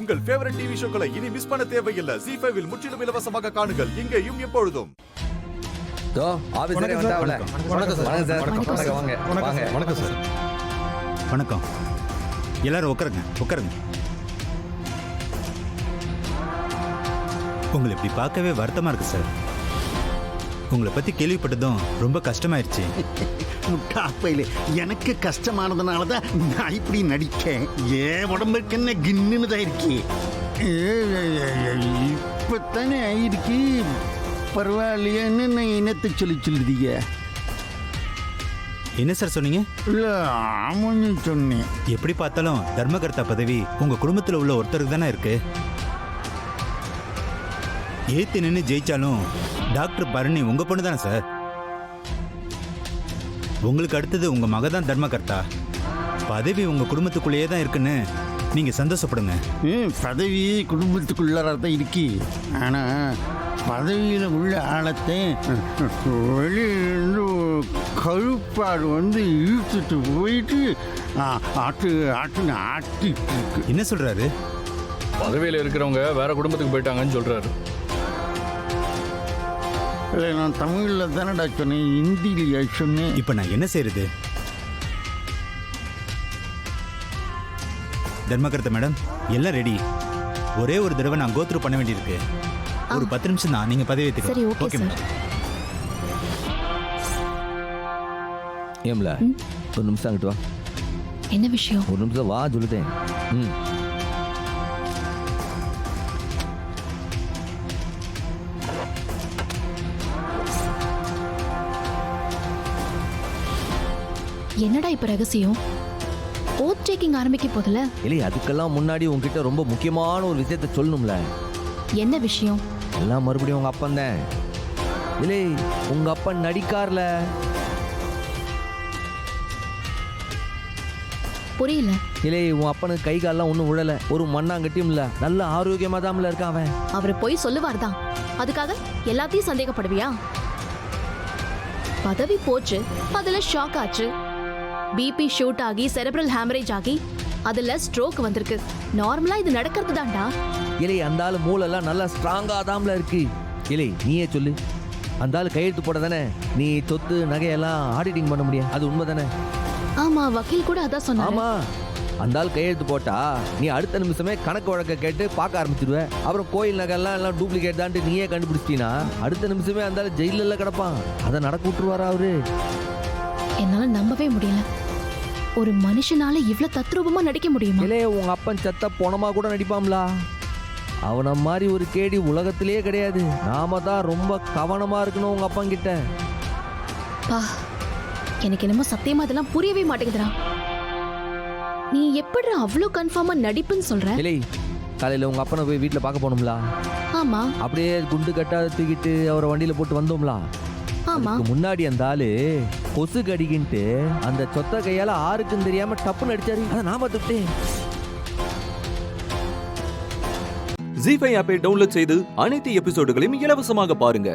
உங்கள் favourite TV ஷோக்களை இனி miss பண்ண தேவையில்லை. ZEE5 இல் முற்றிலும் இலவசமாக காணுங்கள். இங்கேயும் எப்பொழுதும். வணக்கம் சார். வணக்கம். எல்லாரும் உட்காருங்க. உங்களை இப்படி பார்க்கவே வருத்தமா இருக்கு சார். உங்களை பத்தி கேள்விப்பட்டதும் ரொம்ப கஷ்டமாயிருச்சு. காப்பையில எனக்கு கஷ்டமானதுனால தான் நான் இப்படி நடிச்சேன். ஏன் உடம்புக்கு என்ன கின்னுன்னு தான் இருக்கி. இப்பத்தானே ஆயிருக்கு. பரவாயில்லையான்னு நான் இனத்தை சொல்லுதீங்க. என்ன சார் சொன்னீங்க? இல்லை ஆமான்னு சொன்னேன். எப்படி பார்த்தாலும் தர்மகர்த்தா பதவி உங்க குடும்பத்தில் உள்ள ஒருத்தருக்கு தானே இருக்கு. ஏத்து நின்று ஜெயிச்சாலும் டாக்டர் பரணி உங்க பொண்ணு தானே சார். உங்களுக்கு அடுத்தது உங்க மக தான் தர்மகர்த்தா. பதவி உங்க குடும்பத்துக்குள்ளேயே தான் இருக்குன்னு நீங்க சந்தோஷப்படுங்க. பதவி குடும்பத்துக்குள்ளார தான் இருக்கு. ஆனால் பதவியில் உள்ள ஆழத்தை வெளியிருந்து கழுப்பாடு வந்து இழுத்துட்டு போயிட்டு ஆட்டுன்னு ஆட்டிட்டு இருக்கு. என்ன சொல்றாரு? பதவியில் இருக்கிறவங்க வேற குடும்பத்துக்கு போயிட்டாங்கன்னு சொல்றாரு. இல்லை நான் தமிழில் தானடா சொன்னேன், ஹிந்திலையா சொன்னேன். இப்போ நான் என்ன செய்யறது? தர்மகர்த்தா மேடம் எல்லாம் ரெடி. ஒரே ஒரு தடவை நான் கோத்ரூ பண்ண வேண்டியிருக்கு. ஒரு 10 நிமிஷம் தான், நீங்க பதவி ஏத்துக்கலாம். Okay madam. ஏம்ல ஒரு நிமிஷம் அங்கிட்டு வா. என்ன விஷயம்? ஒரு நிமிஷம் வா சொல்லுதேன். என்னடா இப்ப ரகசியம்? ஓத் டேக்கிங் ஆரம்பிக்க போதுல. இல்லை அதுக்கெல்லாம் முன்னாடி உங்ககிட்ட ரொம்ப முக்கியமான ஒரு விஷயத்த சொல்லணும்ல. என்ன விஷயம்? எல்லாம் மறுபடியும் உங்க அப்பன் தான். இல்லை உங்க அப்பன் நடிக்கார்ல. புரியல. இல்லை உன் அப்பனுக்கு கை காலெல்லாம் ஒன்றும் உழல, ஒரு மண்ணாங்கட்டியும் இல்ல, நல்ல ஆரோக்கியமா தான் இருக்கான் அவன். அவரு போய் சொல்லுவார் தான், அதுக்காக எல்லாத்தையும் சந்தேகப்படுவியா? பதவி போச்சு, அதுல ஷாக் ஆச்சு, பிபி ஷூட் ஆகி செரெப்ரல் ஹேமரேஜ் ஆகி அதுல ஸ்ட்ரோக் வந்திருக்கு. நார்மலா இது நடக்கிறது தான்டா. இல்லை அந்த ஆளு மூளெல்லாம் நல்லா ஸ்ட்ராங்கா தாம்ல இருக்கு. இல்லை நீயே சொல்லு, அந்த ஆளு கையெழுத்து போட தானே நீ சொத்து நகையெல்லாம் ஆடிட்டிங் பண்ண முடியும். அது உண்மை தானே? ஆமா, வக்கீல் கூட அதான் சொன்னாரு. ஆமா, அந்த ஆள் கையெழுத்து போட்டா நீ அடுத்த நிமிஷமே கணக்கு வழக்க கேட்டு பார்க்க ஆரம்பிச்சிடுவ. அப்புறம் கோயில் நகைலாம் எல்லாம் டூப்ளிகேட் தான் நீயே கண்டுபிடிச்சிட்டீங்கன்னா அடுத்த நிமிஷமே அந்த ஆள் ஜெயில கிடப்பான். அதை நடக்க விட்டுருவாரா அவரு? என்னால நம்பவே முடியல. ஒரு மனுஷனால இவ்வளவு தத்ரூபமா நடிக்க முடியுமா? இல்லையே உங்க அப்பன் செத்த போனமா கூட நடிப்பாம்லா. அவனை மாதிரி ஒரு கேடி உலகத்திலேயே கிடையாது. நாம தான் ரொம்ப கவனமா இருக்கணும் உங்க அப்பன் கிட்ட. பா, எனக்கு என்னமோ சத்தியமா அதெல்லாம் புரியவே மாட்டேங்குதுடா. நீ எப்படி அவ்வளவு கன்ஃபார்மா நடிப்புன்னு சொல்ற? இல்லை காலையில உங்க அப்பனை போய் வீட்டுல பார்க்க போனோம்ல. ஆமா. அப்படியே குண்டு கட்டாத தூக்கிட்டு அவரை வண்டியில போட்டு வந்தோம்ல. ஆமா. முன்னாடி அந்த ஆளு கொசு கடிக்கின்ட்டு அந்த சொத்த கையால ஆருக்கும் தெரியாம டப்புன்னு அடிச்சாரு. அதை நான் பார்த்துட்டேன். ZEE5 ஆப்பை டவுன்லோட் செய்து அனைத்து எபிசோடுகளையும் இலவசமாக பாருங்க.